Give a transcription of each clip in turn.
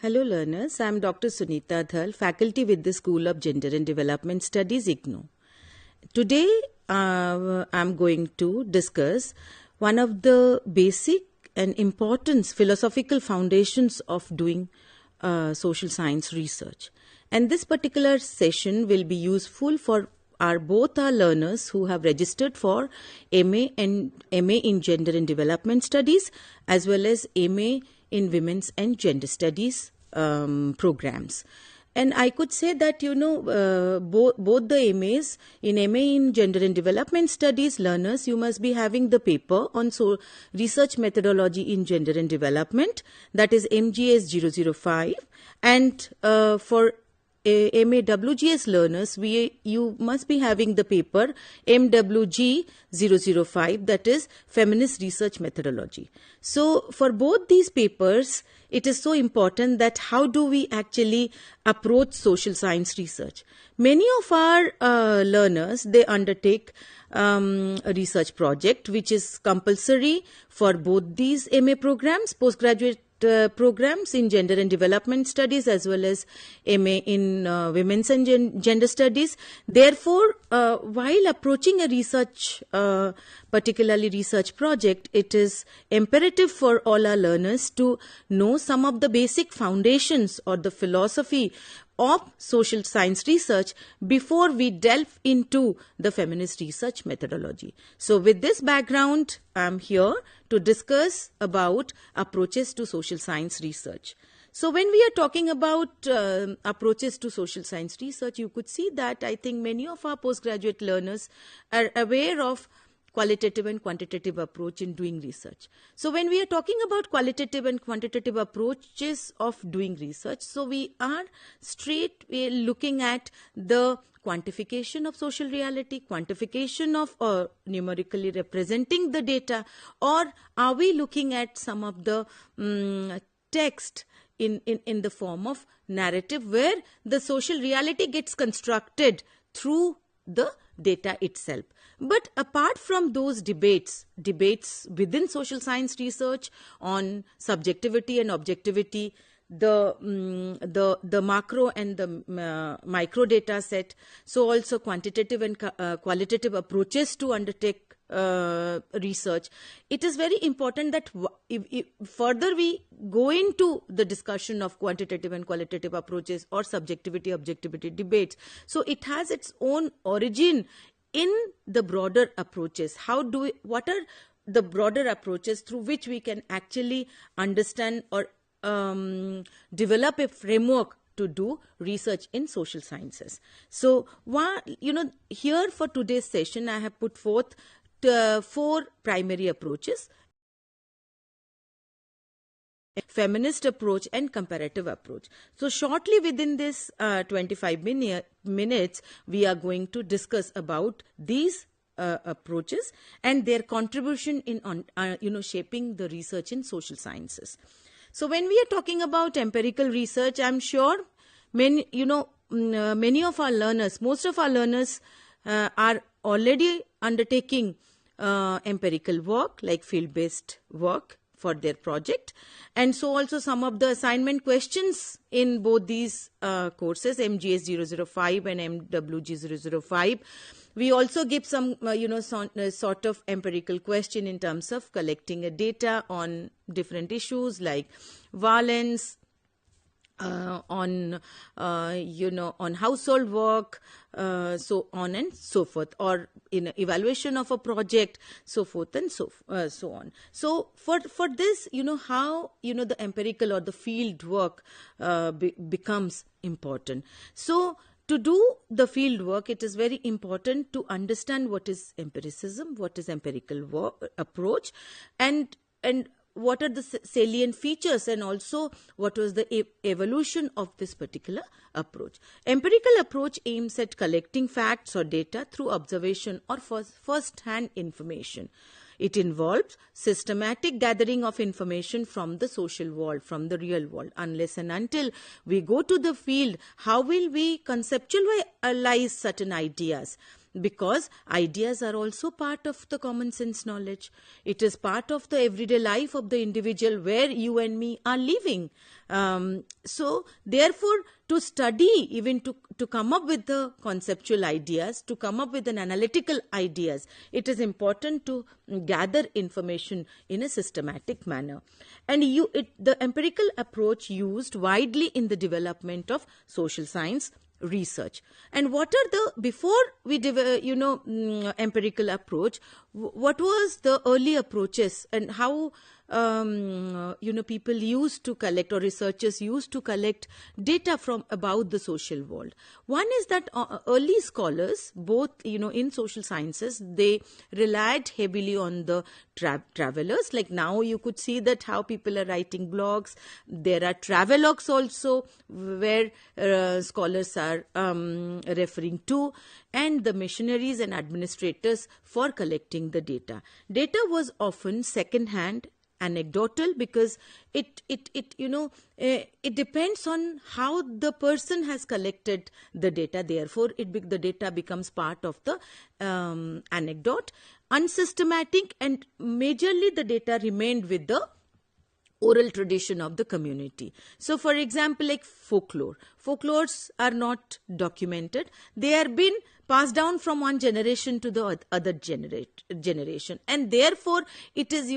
Hello learners, I am Dr. Sunita Dhal, faculty with the School of Gender and Development Studies, IGNOU. Today I am going to discuss one of the basic and important philosophical foundations of doing social science research. And this particular session will be useful for both our learners who have registered for MA in Gender and Development Studies as well as MA in Women's and Gender Studies programs. And I could say that, both the MAs, in MA in Gender and Development Studies learners, you must be having the paper on research methodology in gender and development, that is MAWGSR 005. And for MAWGS learners, you must be having the paper MWG 005, that is Feminist Research Methodology. So for both these papers, it is so important that how do we actually approach social science research. Many of our learners, they undertake a research project which is compulsory for both these MA programs, postgraduate programs in Gender and Development Studies as well as MA in Women's and Gender Studies. Therefore, while approaching a research, particularly research project, it is imperative for all our learners to know some of the basic foundations or the philosophy of social science research before we delve into the feminist research methodology. So with this background, I am here to discuss about approaches to social science research. So when we are talking about approaches to social science research, you could see that I think many of our postgraduate learners are aware of qualitative and quantitative approach in doing research. So when we are talking about qualitative and quantitative approaches of doing research, so we are looking at the quantification of social reality, quantification of numerically representing the data, or are we looking at some of the text in the form of narrative where the social reality gets constructed through the data itself. But apart from those debates within social science research on subjectivity and objectivity, the macro and the micro data set, so also quantitative and qualitative approaches to undertake research, it is very important that if further we go into the discussion of quantitative and qualitative approaches or subjectivity objectivity debates, so it has its own origin in the broader approaches. What are the broader approaches through which we can actually understand or develop a framework to do research in social sciences. So here for today's session, I have put forth 4 primary approaches: feminist approach and comparative approach. So shortly within this 25 minutes, we are going to discuss about these approaches and their contribution in shaping the research in social sciences. So when we are talking about empirical research, I'm sure many of our learners, most of our learners are already undertaking empirical work like field-based work for their project. And so also some of the assignment questions in both these courses, MGS 005 and MWG 005, we also give some sort of empirical question in terms of collecting a data on different issues like violence, on household work, so on and so forth, or in evaluation of a project, so forth and so on. So for this, how the empirical or the field work becomes important. So to do the field work, it is very important to understand what is empiricism, what is empirical approach, and what are the salient features, and also what was the evolution of this particular approach. Empirical approach aims at collecting facts or data through observation or first-hand information. It involves systematic gathering of information from the social world, from the real world. Unless and until we go to the field, how will we conceptualize certain ideas? because ideas are also part of the common sense knowledge. It is part of the everyday life of the individual where you and me are living. So therefore, to study, even to come up with the conceptual ideas, to come up with an analytical ideas, it is important to gather information in a systematic manner. And the empirical approach used widely in the development of social science research. And what are the, before we empirical approach, what was the early approaches and how people used to collect, or researchers used to collect data from about the social world? One is that early scholars, both in social sciences, they relied heavily on the travelers. Like now you could see that how people are writing blogs. There are travelogues also where scholars are referring to, and the missionaries and administrators for collecting the data. Data was often second-hand, anecdotal, because it depends on how the person has collected the data. Therefore, the data becomes part of the anecdote, unsystematic, and majorly the data remained with the oral tradition of the community. So, for example, like folklores are not documented. They are been passed down from one generation to the other generation, and therefore it is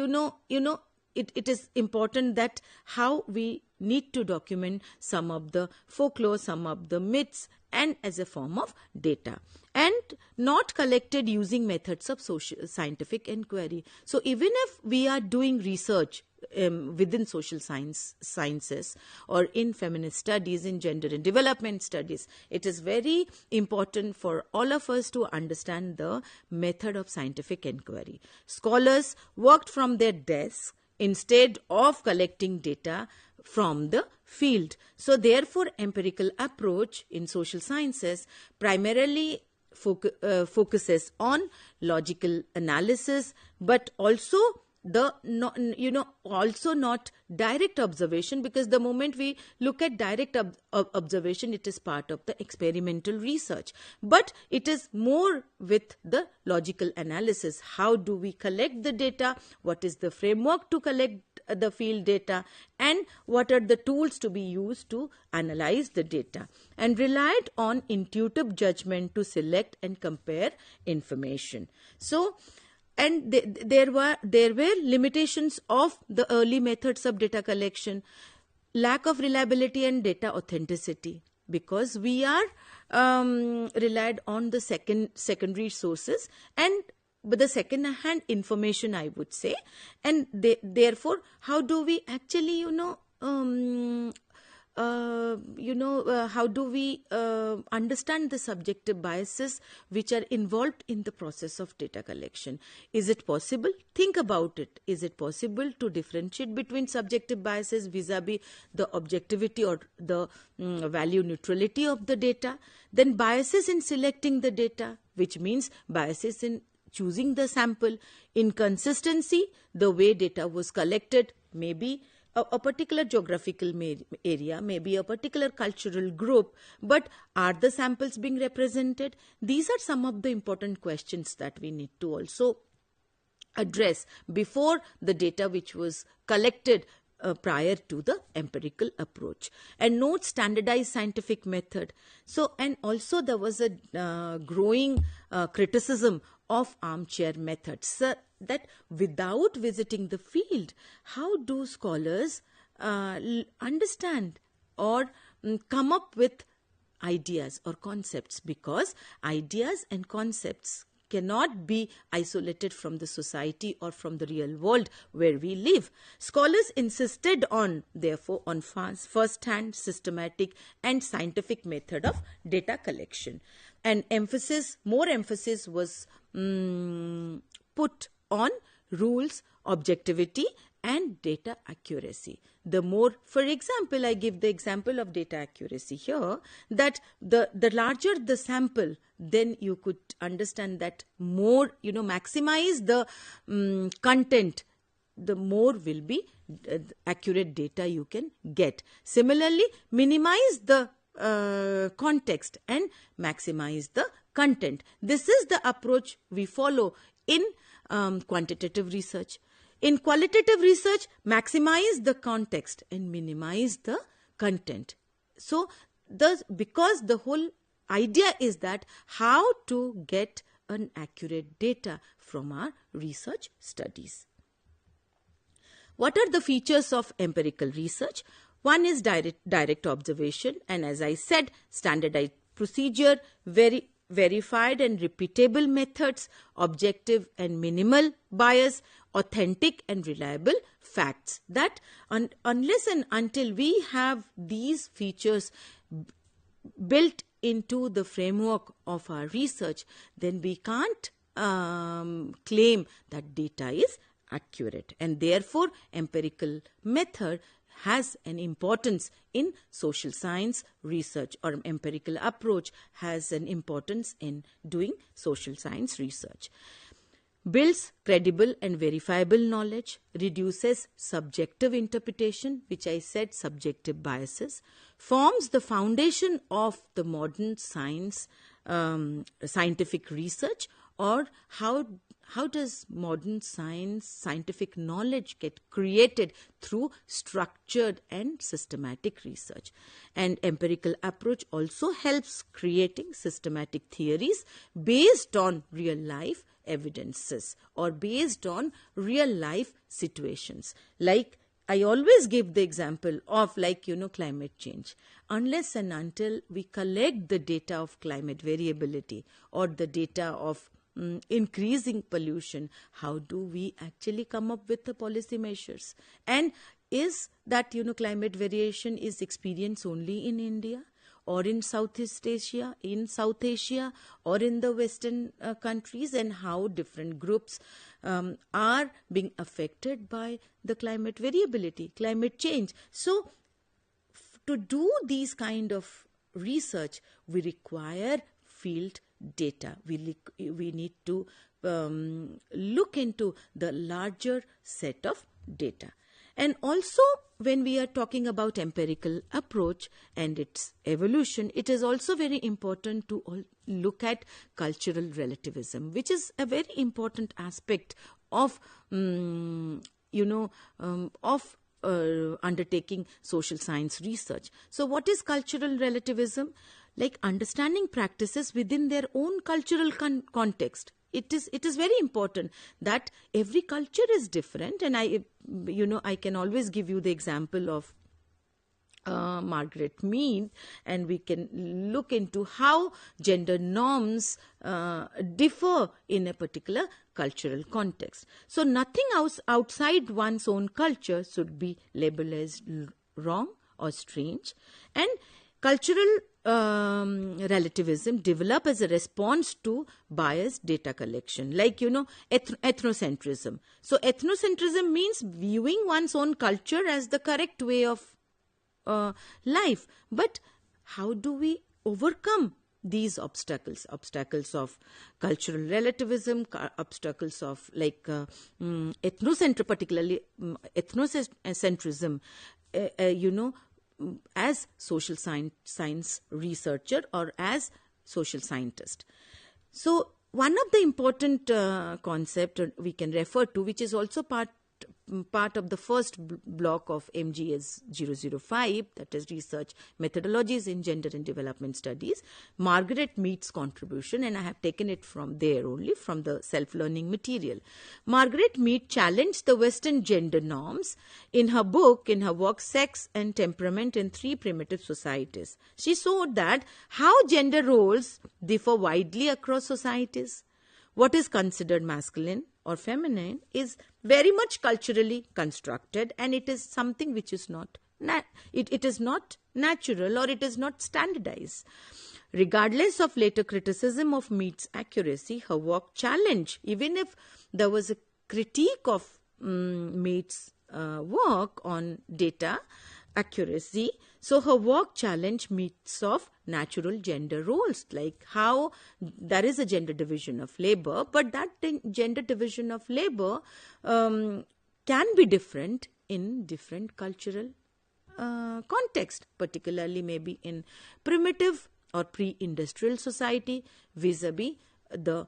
it is important that how we need to document some of the folklore, some of the myths, and as a form of data, and not collected using methods of scientific inquiry. So even if we are doing research within social sciences or in feminist studies, in gender and development studies, it is very important for all of us to understand the method of scientific inquiry. Scholars worked from their desks instead of collecting data from the field. So therefore, empirical approach in social sciences primarily focuses on logical analysis, but also also not direct observation, because the moment we look at direct observation, it is part of the experimental research, but it is more with the logical analysis. How do we collect the data? What is the framework to collect the field data, and what are the tools to be used to analyze the data, and relied on intuitive judgment to select and compare information. So, and there were limitations of the early methods of data collection, lack of reliability and data authenticity, because we are relied on the secondary sources and the second-hand information, I would say, and therefore, how do we actually, how do we understand the subjective biases which are involved in the process of data collection? Is it possible? Think about it. Is it possible to differentiate between subjective biases vis-a-vis the objectivity or the value neutrality of the data? Then biases in selecting the data, which means biases in choosing the sample, inconsistency, the way data was collected, maybe a particular geographical area, maybe a particular cultural group, but are the samples being represented? These are some of the important questions that we need to also address before the data which was collected prior to the empirical approach. And note standardized scientific method. So, and also there was a growing criticism of armchair methods, that without visiting the field, how do scholars understand or come up with ideas or concepts? Because ideas and concepts cannot be isolated from the society or from the real world where we live. Scholars insisted on, therefore, on first-hand, systematic and scientific method of data collection. And more emphasis was put on rules, objectivity and data accuracy. The more, for example, I give the example of data accuracy here, that the larger the sample, then you could understand that more, maximize the content, the more will be accurate data you can get. Similarly, minimize the context and maximize the content. This is the approach we follow in quantitative research. In qualitative research, maximize the context and minimize the content. So, because the whole idea is that how to get an accurate data from our research studies. What are the features of empirical research? One is direct observation, and as I said, standardized procedure, verified and repeatable methods, objective and minimal bias, authentic and reliable facts. That unless and until we have these features built into the framework of our research, then we can't claim that data is accurate, and therefore empirical method has an importance in social science research, or empirical approach has an importance in doing social science research. Builds credible and verifiable knowledge, reduces subjective interpretation, which I said subjective biases, forms the foundation of the modern science, scientific research, or how does modern scientific knowledge get created through structured and systematic research. And empirical approach also helps creating systematic theories based on real life evidences or based on real life situations. Like I always give the example of climate change. Unless and until we collect the data of climate variability or the data of increasing pollution, how do we actually come up with the policy measures? And is that climate variation is experienced only in India or in Southeast Asia, in South Asia, or in the Western countries, and how different groups are being affected by the climate variability, climate change? So to do these kind of research, we require field data. We need to look into the larger set of data. And also, when we are talking about empirical approach and its evolution, it is also very important to look at cultural relativism, which is a very important aspect of undertaking social science research. So what is cultural relativism? Like understanding practices within their own cultural context. It is very important that every culture is different, and I can always give you the example of Margaret Mead, and we can look into how gender norms differ in a particular cultural context. So nothing outside one's own culture should be labeled as wrong or strange. And cultural relativism develop as a response to biased data collection, like ethnocentrism. So ethnocentrism means viewing one's own culture as the correct way of life. But how do we overcome these obstacles of cultural relativism, obstacles of particularly ethnocentrism, as social science researcher or as social scientist? So one of the important concept we can refer to, which is also part of the first block of MGS-005, that is Research Methodologies in Gender and Development Studies, Margaret Mead's contribution, and I have taken it from there only, from the self-learning material. Margaret Mead challenged the Western gender norms in her work Sex and Temperament in Three Primitive Societies. She showed that how gender roles differ widely across societies. What is considered masculine or feminine is very much culturally constructed, and it is something which is not it is not natural, or it is not standardized. Regardless of later criticism of Mead's accuracy, her work challenged, even if there was a critique of Mead's work on data accuracy, so her work challenged myths of natural gender roles, like how there is a gender division of labor, but that gender division of labor can be different in different cultural context, particularly maybe in primitive or pre-industrial society vis-a-vis the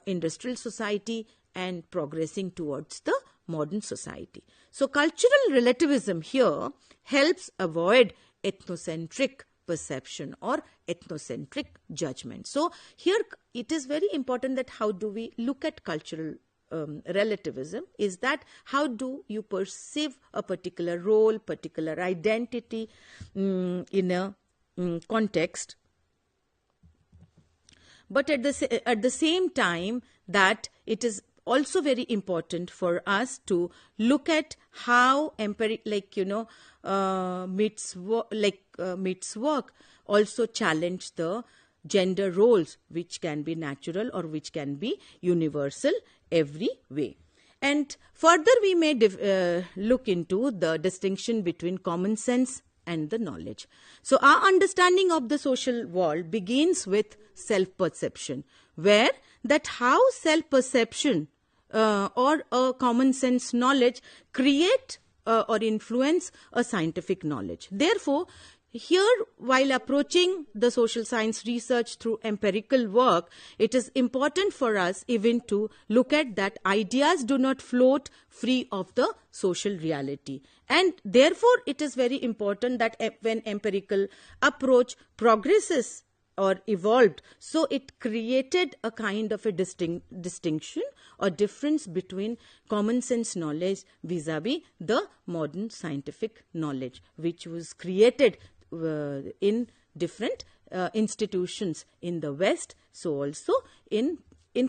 industrial society and progressing towards the modern society. So cultural relativism here helps avoid ethnocentric perception or ethnocentric judgment. So here it is very important that how do we look at cultural relativism, is that how do you perceive a particular role, particular identity in a context, but at the same time that it is also very important for us to look at how MIT's work also challenge the gender roles, which can be natural or which can be universal every way. And further we may look into the distinction between common sense and the knowledge. So our understanding of the social world begins with self-perception, where that how self-perception or a common sense knowledge create or influence a scientific knowledge. Therefore, here, while approaching the social science research through empirical work, it is important for us even to look at that ideas do not float free of the social reality. And therefore, it is very important that when empirical approach progresses or evolved, so it created a kind of a distinction or difference between common sense knowledge vis-a-vis the modern scientific knowledge, which was created in different institutions in the West, so also in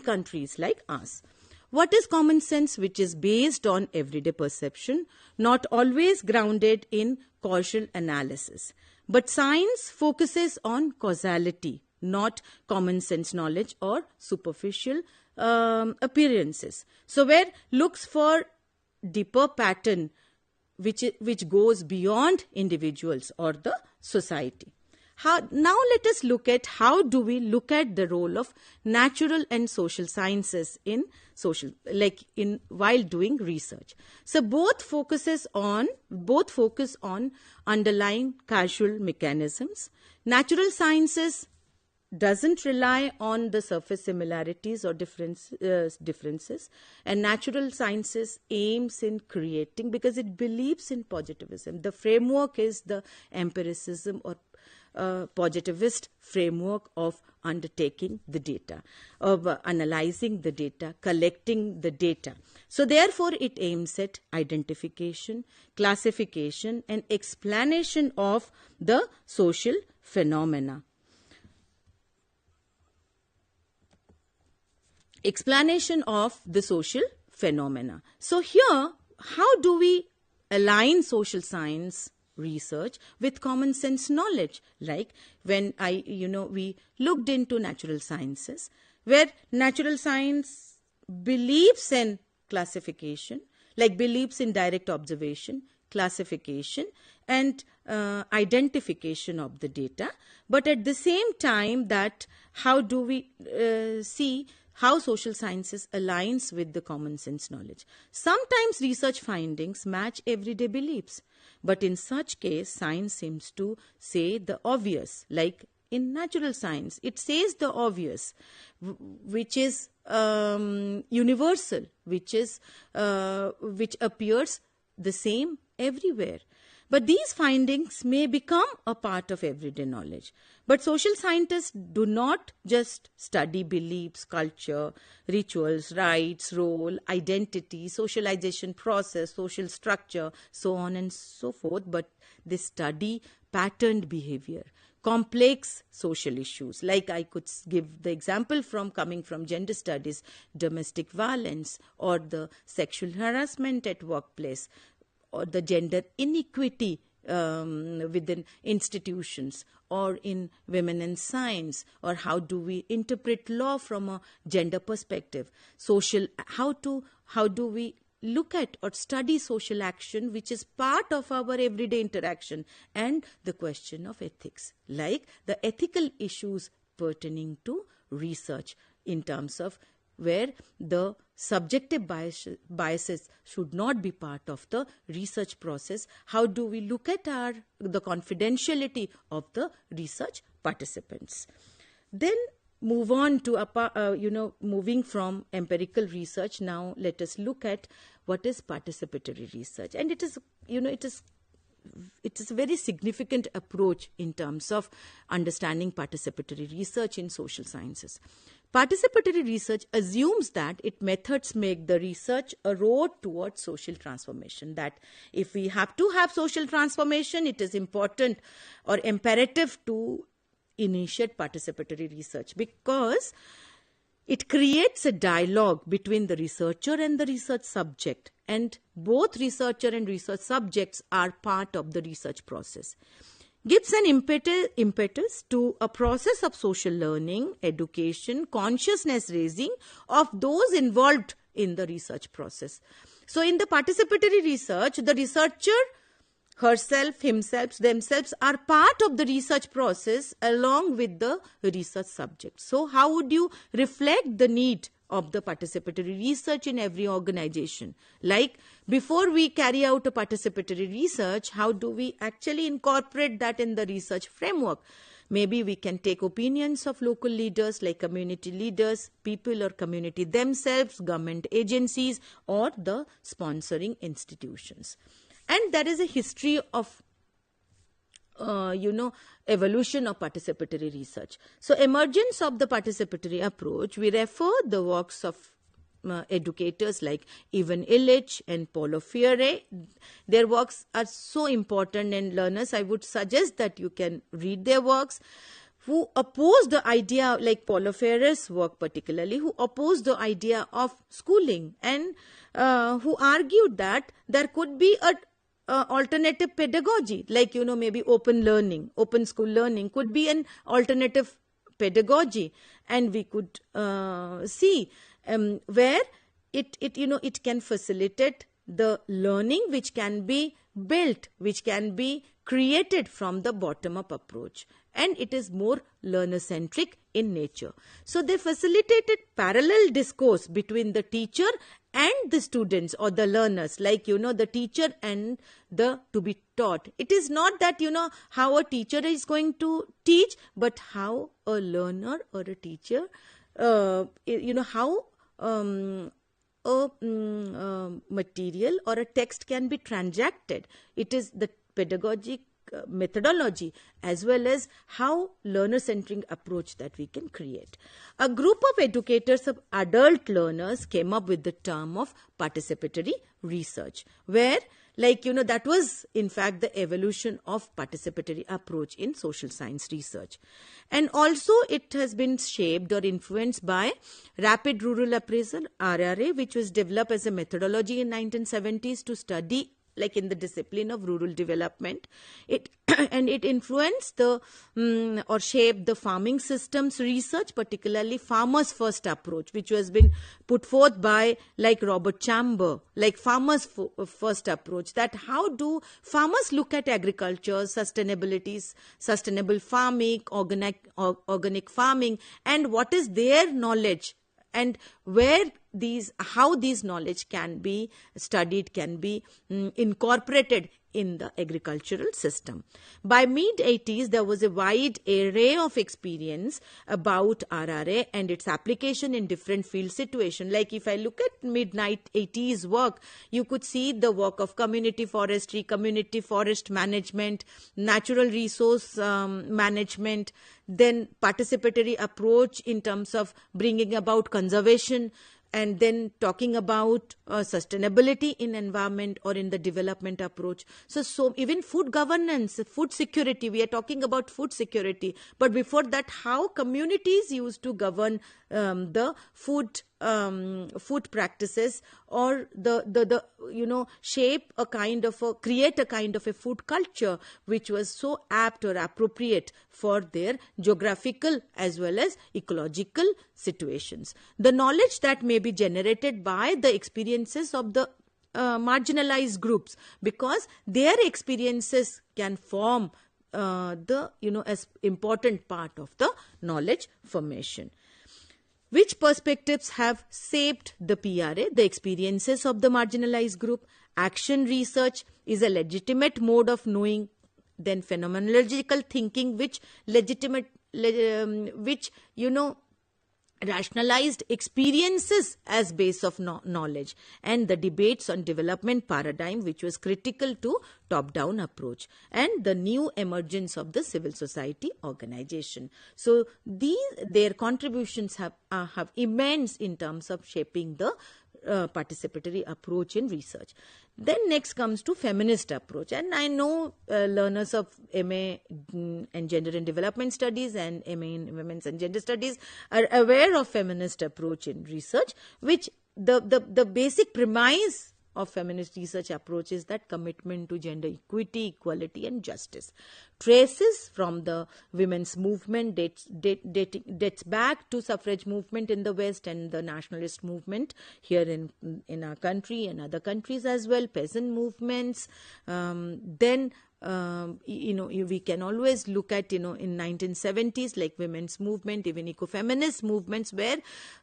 countries like ours. What is common sense? Which is based on everyday perception, not always grounded in causal analysis. But science focuses on causality, not common sense knowledge or superficial appearances. So where looks for deeper pattern which goes beyond individuals or the society. Now let us look at how do we look at the role of natural and social sciences in while doing research. So both focus on underlying causal mechanisms. Natural sciences doesn't rely on the surface similarities or differences, and natural sciences aims in creating, because it believes in positivism. The framework is the empiricism or positivist framework of undertaking the data, of analyzing the data, collecting the data. So therefore it aims at identification, classification and explanation of the social phenomena. Explanation of the social phenomena. So here, how do we align social science research with common sense knowledge? Like when we looked into natural sciences, where natural science believes in classification, like believes in direct observation, classification and identification of the data. But at the same time, that how do we see how social sciences aligns with the common sense knowledge? Sometimes research findings match everyday beliefs, but in such case, science seems to say the obvious. Like in natural science, it says the obvious, which is universal, which appears the same everywhere. But these findings may become a part of everyday knowledge. But social scientists do not just study beliefs, culture, rituals, rites, role, identity, socialization process, social structure, so on and so forth, but they study patterned behavior, complex social issues. Like I could give the example coming from gender studies, domestic violence or the sexual harassment at workplace, or the gender inequity within institutions, or in women in science, or how do we interpret law from a gender perspective. How do we look at or study social action, which is part of our everyday interaction, and the question of ethics, like the ethical issues pertaining to research in terms of where the subjective biases should not be part of the research process. How do we look at the confidentiality of the research participants. Then move on to moving from empirical research. Now let us look at what is participatory research, and it is a very significant approach in terms of understanding participatory research in social sciences. Participatory research assumes that its methods make the research a road towards social transformation. That if we have to have social transformation, it is important or imperative to initiate participatory research, because it creates a dialogue between the researcher and the research subject, and both researcher and research subjects are part of the research process. Gives an impetus to a process of social learning, education, consciousness raising of those involved in the research process. So in the participatory research, the researcher herself, himself, themselves are part of the research process along with the research subject. So how would you reflect the need of the participatory research in every organization? Like, before we carry out a participatory research, how do we actually incorporate that in the research framework? Maybe we can take opinions of local leaders like community leaders, people or community themselves, government agencies, or the sponsoring institutions. And there is a history of evolution of participatory research. So emergence of the participatory approach, we refer the works of educators like Ivan Illich and Paulo Freire. Their works are so important, and learners, I would suggest that you can read their works, who opposed the idea, like Paulo Freire's work particularly, who opposed the idea of schooling, and who argued that there could be a alternative pedagogy, like, maybe open learning, open school learning could be an alternative pedagogy, and we could see where it can facilitate the learning which can be built, which can be created from the bottom-up approach, and it is more learner-centric in nature. So they facilitated parallel discourse between the teacher and the students or the learners, like, the teacher and the to be taught. It is not that, how a teacher is going to teach, but how a learner or a teacher, how material or a text can be transacted. It is the pedagogic methodology as well as how learner-centric approach that we can create. A group of educators of adult learners came up with the term of participatory research, where, like, that was in fact the evolution of participatory approach in social science research. And also it has been shaped or influenced by rapid rural appraisal, RRA, which was developed as a methodology in 1970s to study, like, in the discipline of rural development. And it influenced the or shaped the farming systems research, particularly farmers first approach, which has been put forth by, like, Robert Chamber, like farmers first approach, that how do farmers look at agriculture, sustainability, sustainable farming, organic farming, and what is their knowledge, and how these knowledge can be studied, can be incorporated in the agricultural system. By mid-80s, there was a wide array of experience about RRA and its application in different field situations. Like, if I look at mid-80s work, you could see the work of community forestry, community forest management, natural resource management, then participatory approach in terms of bringing about conservation, and then talking about sustainability in environment or in the development approach. So even food governance, food security, we are talking about food security. But before that, how communities used to govern the food practices, or the shape a kind of create a kind of a food culture which was so apt or appropriate for their geographical as well as ecological situations. The knowledge that may be generated by the experiences of the marginalized groups, because their experiences can form as important part of the knowledge formation. Which perspectives have shaped the PRA? The experiences of the marginalized group. Action research is a legitimate mode of knowing then phenomenological thinking, which rationalized experiences as base of knowledge, and the debates on development paradigm, which was critical to top-down approach, and the new emergence of the civil society organization. So their contributions have immense in terms of shaping the participatory approach in research. Then next comes to feminist approach, and I know learners of MA in Gender and Development Studies and MA in Women's and Gender Studies are aware of feminist approach in research, which the basic premise of feminist research approach is that commitment to gender equity, equality and justice. Traces from the women's movement dates back to suffrage movement in the West and the nationalist movement here in our country and other countries as well, peasant movements. We can always look at, in 1970s, like women's movement, even eco-feminist movements, where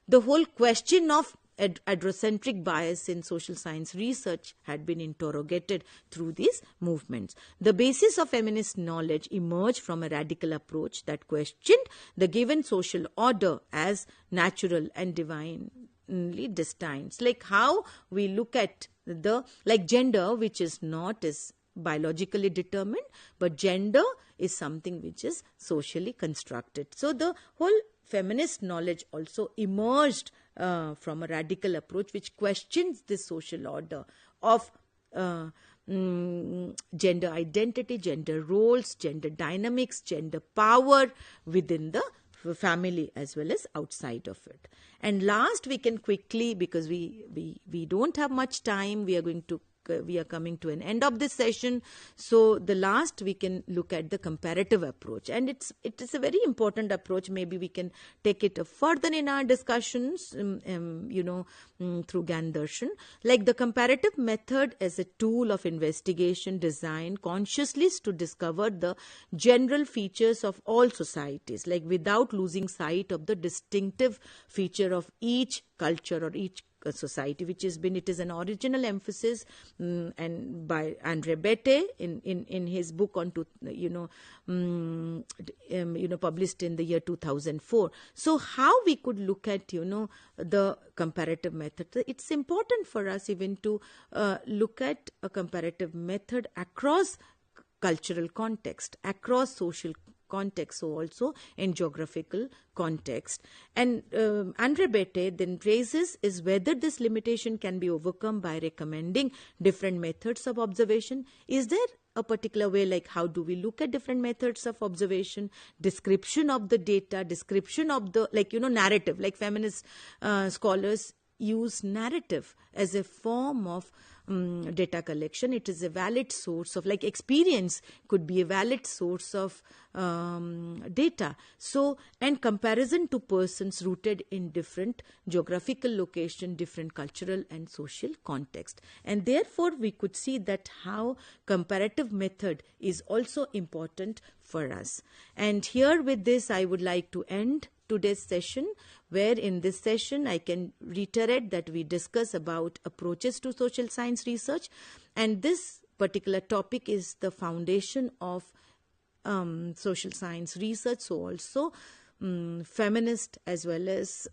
the whole question of androcentric bias in social science research had been interrogated through these movements. The basis of feminist knowledge emerged from a radical approach that questioned the given social order as natural and divinely destined. Like how we look at gender, which is not as biologically determined, but gender is something which is socially constructed. So the whole feminist knowledge also emerged from a radical approach which questions this social order of gender identity, gender roles, gender dynamics, gender power within the family as well as outside of it. And last, we can quickly, because we don't have much time, we are coming to an end of this session. So the last, we can look at the comparative approach, and it is a very important approach. Maybe we can take it further in our discussions, through Gyan Darshan. Like the comparative method as a tool of investigation designed consciously to discover the general features of all societies, like without losing sight of the distinctive feature of each culture or each society, which has been, it is an original emphasis and by Andre Bette in his book on published in the year 2004. So how we could look at the comparative method? It's important for us even to look at a comparative method across cultural context, across social context, so also in geographical context. And Andre Bette then raises is whether this limitation can be overcome by recommending different methods of observation. Is there a particular way, like how do we look at different methods of observation, description of the data, description of the narrative, like feminist scholars use narrative as a form of data collection. It is a valid source of, like, experience could be a valid source of data. So, and comparison to persons rooted in different geographical location, different cultural and social context. And therefore, we could see that how comparative method is also important for us. And here with this, I would like to end today's session, where in this session I can reiterate that we discuss about approaches to social science research, and this particular topic is the foundation of social science research, so also feminist as well as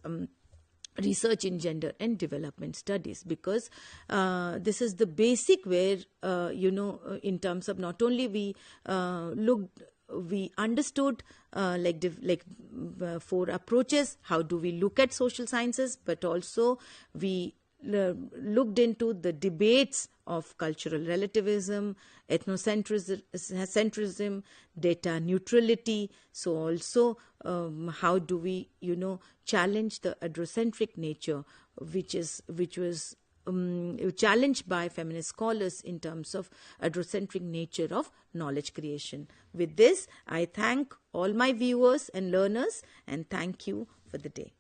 research in gender and development studies, because this is the basic where in terms of not only we understood four approaches, how do we look at social sciences, but also we looked into the debates of cultural relativism, ethnocentrism, data neutrality. So also how do we challenge the androcentric nature, which was challenged by feminist scholars in terms of androcentric nature of knowledge creation. With this, I thank all my viewers and learners, and thank you for the day.